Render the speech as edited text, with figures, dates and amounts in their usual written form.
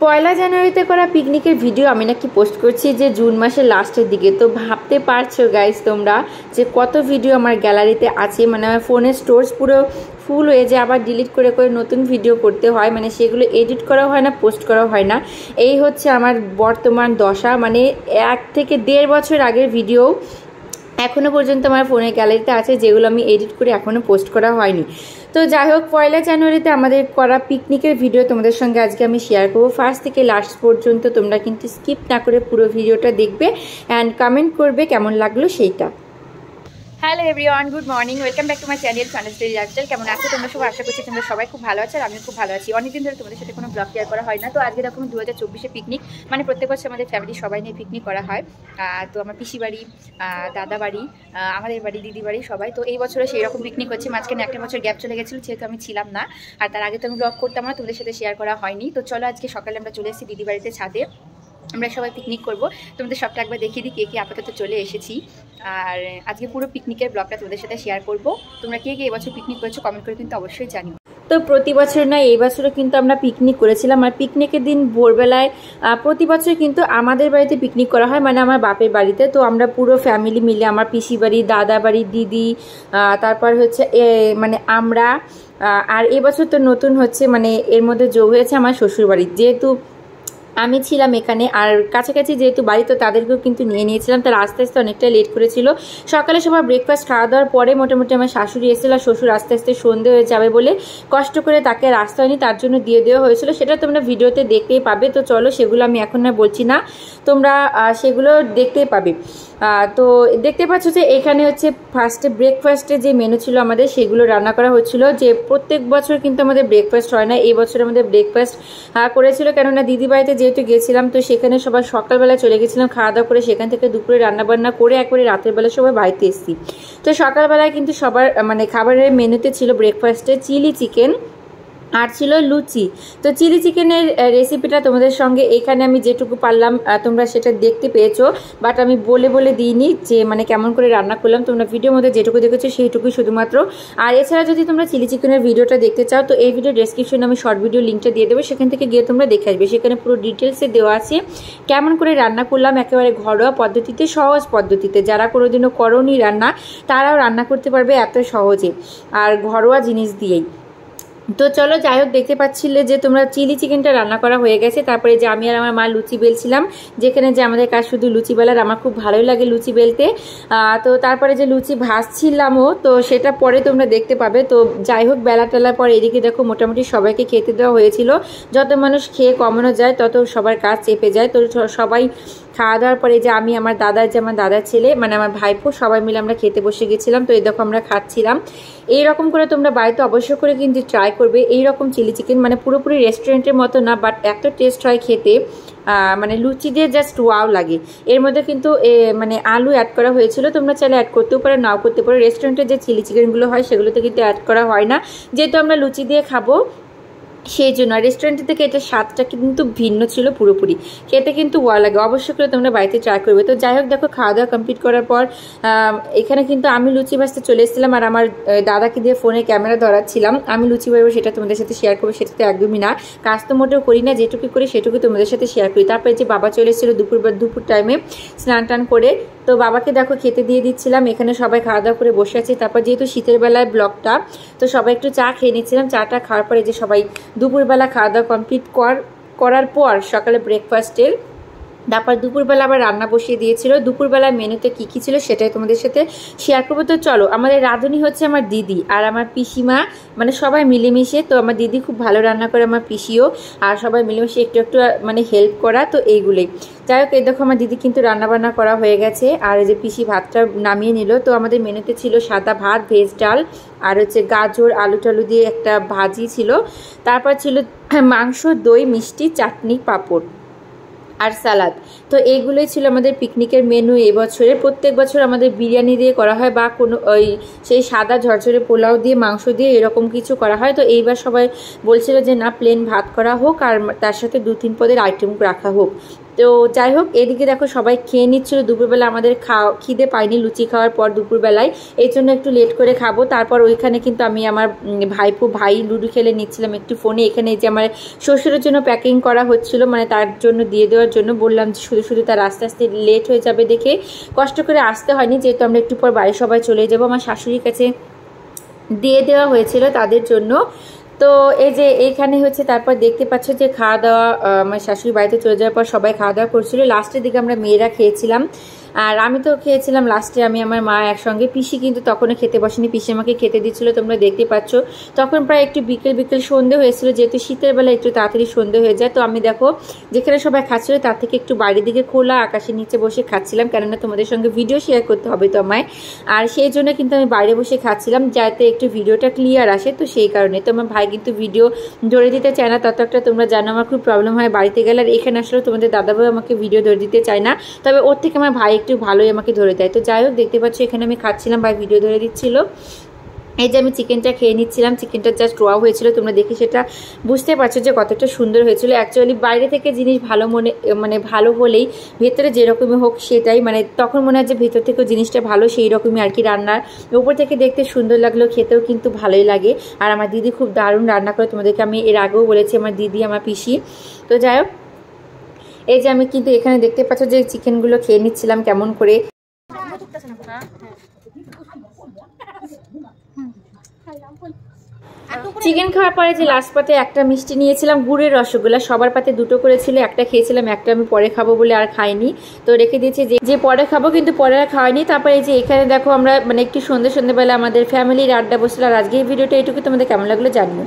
পয়লা জানুয়ারিতে করা পিকনিকের ভিডিও আমি নাকি পোস্ট করছি যে জুন মাসের লাস্টের দিকে। তো ভাবতে পারছো গাইস তোমরা যে কত ভিডিও আমার গ্যালারিতে আছে, মানে আমার ফোনের স্টোরেজ পুরো ফুল হয়ে যায়, আবার ডিলিট করে করে নতুন ভিডিও করতে হয়, মানে সেগুলো এডিট করা হয় না, পোস্ট করা হয় না। এই হচ্ছে আমার বর্তমান দশা, মানে 1 থেকে 1.5 বছর আগের ভিডিও এখনও পর্যন্ত আমার ফোনের গ্যালারিতে আছে, যেগুলো আমি এডিট করে এখনও পোস্ট করা হয়নি। তো যাই হোক, পয়লা জানুয়ারিতে আমাদের করা পিকনিকের ভিডিও তোমাদের সঙ্গে আজকে আমি শেয়ার করবো। ফার্স্ট থেকে লাস্ট পর্যন্ত তোমরা কিন্তু স্কিপ না করে পুরো ভিডিওটা দেখবে অ্যান্ড কমেন্ট করবে কেমন লাগলো সেইটা। Hello everyone, good morning, welcome back to my channel funnest daily lifestyle. কেমন আছো তোমরা সবাই? আশা করছি তোমরা সবাই খুব ভালো আছো আর আমিও খুব ভালো আছি। অনেকদিন ধরে তোমাদের সাথে কোনো ব্লগ শেয়ার করা হয় না। তো আজকে দেখো 2024 পিকনিক, মানে প্রত্যেক বছর আমাদের ফ্যামিলি সবাই নিয়ে পিকনিক করা হয়। তো আমার পিসি বাড়ি, দাদা বাড়ি, আমাদের বাড়ি, দিদি বাড়ি সবাই। তো এই বছরে সেই রকম পিকনিক হচ্ছে। মাঝখানে একটা বছর গ্যাপ চলে গেছিলো, যেহেতু আমি ছিলাম না, আর তার আগে তো আমি ব্লগ করতাম না, তোমাদের সাথে শেয়ার করা হয়নি। তো চলো আজকে সকালে আমরা চলে এসেছি দিদি বাড়িতে ছাদে, আমরা সবাই পিকনিক করব। তোমাদের সবটা একবার দেখিয়ে দিই কে কে আপাতত চলে এসেছি। আর আজকে পুরো পিকনিকের ব্লগটা তোমাদের সাথে শেয়ার করব। তোমরা কে কে এবছর পিকনিক করেছো কমেন্ট করে কিন্তু অবশ্যই জানিও। তো প্রতি বছর না, এই বছরও কিন্তু আমরা পিকনিক করেছিলাম। আর পিকনিকের দিন ভোরবেলায় প্রতি বছর কিন্তু আমাদের বাড়িতে পিকনিক করা হয়, মানে আমার বাপের বাড়িতে। তো আমরা পুরো ফ্যামিলি মিলে, আমার পিসি বাড়ি, দাদা বাড়ি, দিদি, তারপর হচ্ছে মানে আমরা, আর এবছর তো নতুন হচ্ছে, মানে এর মধ্যে যোগ হয়েছে আমার শ্বশুর বাড়ি। যেহেতু আমি ছিলাম এখানে আর কাছাকাছি যেহেতু বাড়ি, তো তাদেরকেও কিন্তু নিয়ে নিয়েছিলাম। তারা আস্তে আস্তে অনেকটা লেট করেছিল। সকালে সবার ব্রেকফাস্ট খাওয়া দাওয়ার পরে মোটামুটি আমার শাশুড়ি এসেছিল, আর শ্বশুর আস্তে আস্তে সন্ধে হয়ে যাবে বলে কষ্ট করে তাকে আর আসতে হয়নি, তার জন্য দিয়ে দেওয়া হয়েছিল। সেটা তোমরা ভিডিওতে দেখতেই পাবে। তো চলো, সেগুলো আমি এখন আর বলছি না, তোমরা সেগুলো দেখতেই পাবে। তো দেখতে পাচ্ছ যে এখানে হচ্ছে ফার্স্টে ব্রেকফাস্টে যে মেনু ছিল আমাদের, সেগুলো রান্না করা হচ্ছিল। যে প্রত্যেক বছর কিন্তু আমাদের ব্রেকফাস্ট হয় না, এই বছর আমাদের ব্রেকফাস্ট করেছিল, কেননা দিদি বাড়িতে যেহেতু গেছিলাম, তো সেখানে সবাই সকালবেলা চলে গেছিলাম খাওয়া দাওয়া করে, সেখান থেকে দুপুরে রান্নাবান্না করে একবারে রাতের বেলা সবাই বাড়িতে এসেছি। তো সকালবেলায় কিন্তু সবার মানে খাবারের মেনুতে ছিল ব্রেকফাস্টে চিলি চিকেন আর ছিল লুচি। তো চিলি চিকেনের রেসিপিটা তোমাদের সঙ্গে এখানে আমি যেটুকু পারলাম তোমরা সেটা দেখতে পেয়েছো, বাট আমি বলে বলে দিইনি যে মানে কেমন করে রান্না করলাম। তোমরা ভিডিওর মধ্যে যেটুকু দেখেছো সেইটুকুই শুধুমাত্র। আর এছাড়া যদি তোমরা চিলি চিকেনের ভিডিওটা দেখতে চাও, তো এই ভিডিও ডেসক্রিপশনে আমি শর্ট ভিডিও লিঙ্কটা দিয়ে দেবো, সেখান থেকে গিয়ে তোমরা দেখে আসবে। সেখানে পুরো ডিটেলসে দেওয়া আছে কেমন করে রান্না করলাম, একেবারে ঘরোয়া পদ্ধতিতে, সহজ পদ্ধতিতে। যারা কোনোদিনও করোনি রান্না, তারাও রান্না করতে পারবে এত সহজে আর ঘরোয়া জিনিস দিয়েই। তো চলো, যাই হোক, দেখতে পাচ্ছিলে যে তোমরা চিলি চিকেনটা রান্না করা হয়ে গেছে। তারপরে যে আমি আর আমার মা লুচি বেলছিলাম, যেখানে যে আমাদের কাজ শুধু লুচি বেলার, আমার খুব ভালোই লাগে লুচি বেলতে। তো তারপরে যে লুচি ভাজছিলামও, তো সেটা পরে তোমরা দেখতে পাবে। তো যাই হোক, বেলা টেলার পর এদিকে দেখো মোটামুটি সবাইকে খেতে দেওয়া হয়েছিল। যত মানুষ খেয়ে কমানো যায় তত সবার কাজ চেপে যায়। তো সবাই খাওয়া দাওয়ার পরে যে আমি, আমার দাদার, যে আমার দাদার ছেলে, মানে আমার ভাইপো, সবাই মিলে আমরা খেতে বসে গেছিলাম। তো এই দেখো আমরা খাচ্ছিলাম। এইরকম করে তোমরা বাড়িতে অবশ্যই করে কিন্তু ট্রাই করবে এইরকম চিলি চিকেন, মানে পুরোপুরি রেস্টুরেন্টের মতো না, বাট এত টেস্ট হয় খেতে, মানে লুচি দিয়ে জাস্ট ওয়াও লাগে। এর মধ্যে কিন্তু মানে আলু অ্যাড করা হয়েছিল, তোমরা চাইলে অ্যাড করতেও পারো, নাও করতে পারো। রেস্টুরেন্টের যে চিলি চিকেনগুলো হয় সেগুলোতে কিন্তু অ্যাড করা হয় না, যেহেতু আমরা লুচি দিয়ে খাবো সেই জন্য। রেস্টুরেন্টের থেকে এটা স্বাদটা কিন্তু ভিন্ন ছিল পুরোপুরি, খেতে কিন্তু ওয়া লাগে। অবশ্যই করে তোমরা বাড়িতে ট্রাই করবে। তো যাই হোক, দেখো খাওয়া দাওয়া কমপ্লিট করার পর এখানে কিন্তু আমি লুচি ভাজতে চলে এসেছিলাম, আর আমার দাদাকে দিয়ে ফোনে ক্যামেরা ধরাচ্ছিলাম। আমি লুচি ভাজবো সেটা তোমাদের সাথে শেয়ার করবো, সেটা তো একদমই না, কাজ তো মোটেও করি না, যেটুকু করি সেটুকু তোমাদের সাথে শেয়ার করি। তারপরে যে বাবা চলে এসেছিলো দুপুর টাইমে স্নান টান করে, তো বাবাকে দেখো খেতে দিয়ে দিচ্ছিলাম। এখানে সবাই খাওয়া দাওয়া করে বসে আছে। তারপর যেহেতু শীতের বেলায় ব্লগটা, তো সবাই একটু চা খেয়ে নিচ্ছিলাম। চাটা খাওয়ার পরে যে সবাই দুপুরবেলা খাওয়া দাওয়া কমপ্লিট করার পর সকালে ব্রেকফাস্টের, তারপর দুপুরবেলা আবার রান্না বসিয়ে দিয়েছিল। দুপুরবেলার মেনুতে কী কী ছিল সেটাই তোমাদের সাথে শেয়ার করবো। তো চলো, আমাদের রাঁধুনি হচ্ছে আমার দিদি আর আমার পিসিমা, মানে সবাই মিলেমিশে। তো আমার দিদি খুব ভালো রান্না করে, আমার পিসিও, আর সবাই মিলেমিশে একটু একটু মানে হেল্প করা। তো এইগুলোই। যাই হোক, এই দেখো আমার দিদি কিন্তু রান্নাবান্না করা হয়ে গেছে, আর এই যে পিসি ভাতটা নামিয়ে নিল। তো আমাদের মেনুতে ছিল সাদা ভাত, ভেজ ডাল, আর হচ্ছে গাজর আলু টালু দিয়ে একটা ভাজি ছিল। তারপর ছিল মাংস, দই, মিষ্টি, চাটনি, পাঁপড় আর সালাদ। তো এইগুলোই ছিল আমাদের পিকনিকের মেনু এবছরে। প্রত্যেক বছর আমাদের বিরিয়ানি দিয়ে করা হয়, বা কোনো ওই সেই সাদা ঝরঝরে পোলাও দিয়ে, মাংস দিয়ে এরকম কিছু করা হয়। তো এইবার সবাই বলছিল যে না, প্লেন ভাত করা হোক আর তার সাথে 2-3 পদের আইটেম রাখা হোক। তো যাই হোক, এদিকে দেখো সবাই খেয়ে নিচ্ছিল। দুপুরবেলা আমাদের খিদে পাইনি লুচি খাওয়ার পর দুপুরবেলায়, এই জন্য একটু লেট করে খাবো। তারপর ওইখানে কিন্তু আমি আমার ভাই লুডো খেলে নিচ্ছিলাম একটু ফোনে। এখানে যে আমার শ্বশুরের জন্য প্যাকিং করা হচ্ছিল, মানে তার জন্য দিয়ে দেওয়ার জন্য বললাম যে শুধু তার আস্তে আস্তে লেট হয়ে যাবে দেখে কষ্ট করে আসতে হয়নি, যেহেতু আমরা একটু পর বাড়ি সবাই চলে যাবো। আমার শাশুড়ির কাছে দিয়ে দেওয়া হয়েছিল তাদের জন্য। তো এই যে এইখানে হচ্ছে তারপর দেখতে পাচ্ছ যে খাওয়া দাওয়া আমার শাশুড়ি বাড়িতে চলে যাওয়ার পর সবাই খাওয়া দাওয়া করছিল। লাস্টের দিকে আমরা মেয়েরা খেয়েছিলাম, আর আমি তো খেয়েছিলাম লাস্টে, আমি আমার মা একসঙ্গে। পিসি কিন্তু তখনও খেতে বসেনি, পিসি আমাকে খেতে দিচ্ছিল, তোমরা দেখতে পাচ্ছ। তখন প্রায় একটু বিকেল সন্ধে হয়েছিল, যেহেতু শীতের বেলা একটু তাড়াতাড়ি সন্ধে হয়ে যায়। তো আমি দেখো যেখানে সবাই খাচ্ছিল তার থেকে একটু বাইরের দিকে খোলা আকাশের নিচে বসে খাচ্ছিলাম, কেননা তোমাদের সঙ্গে ভিডিও শেয়ার করতে হবে তো আমায়, আর সেই জন্য কিন্তু আমি বাইরে বসে খাচ্ছিলাম যাতে একটু ভিডিওটা ক্লিয়ার আসে। তো সেই কারণে তো আমার ভাই কিন্তু ভিডিও ধরে দিতে চায় না, তত একটা তোমরা জানো আমার খুব প্রবলেম হয় বাড়িতে গেলে। আর এখানে আসলে তোমাদের দাদাভাই আমাকে ভিডিও ধরে দিতে চায় না, তবে ওর থেকে আমার ভাই একটু ভালোই আমাকে ধরে দেয়। তো যাই হোক, দেখতে পাচ্ছ এখানে আমি খাচ্ছিলাম, ভাই ভিডিও ধরে দিচ্ছিল। এই যে আমি চিকেনটা খেয়ে নিচ্ছিলাম, চিকেনটা জাস্ট রোয়া হয়েছিল, তোমরা দেখে সেটা বুঝতে পারছো যে কতটা সুন্দর হয়েছিল। অ্যাকচুয়ালি বাইরে থেকে জিনিস ভালো মানে ভালো হলেই ভেতরে যেরকমই হোক সেটাই মানে তখন মনে হয় যে ভেতর থেকেও জিনিসটা ভালো, সেই রকমই আর কি। রান্নার উপর থেকে দেখতে সুন্দর লাগলেও খেতেও কিন্তু ভালোই লাগে। আর আমার দিদি খুব দারুণ রান্না করে, তোমাদেরকে আমি এর আগেও বলেছি, আমার দিদি আমার পিসি। তো যাই হোক, এই যে আমি কিন্তু এখানে দেখতে পাচ্ছ যে চিকেনগুলো খেয়ে নিচ্ছিলাম কেমন করে। চিকেন খাওয়ার পরে যে লাস্ট পাতে একটা মিষ্টি নিয়েছিলাম, গুড়ের রসগোল্লা, সবার পাতে দুটো করেছিল, একটা খেয়েছিলাম, একটা আমি পরে খাবো বলে আর খাইনি, তো রেখে দিয়েছি যে পরে খাবো, কিন্তু পরে আর খাওয়াইনি। তারপরে এই যে এখানে দেখো আমরা মানে একটু সন্ধ্যেবেলা আমাদের ফ্যামিলির আড্ডা বসছিল। আর আজকে এই ভিডিওটা এটুকু, তোমাদের কেমন লাগলো জানিও।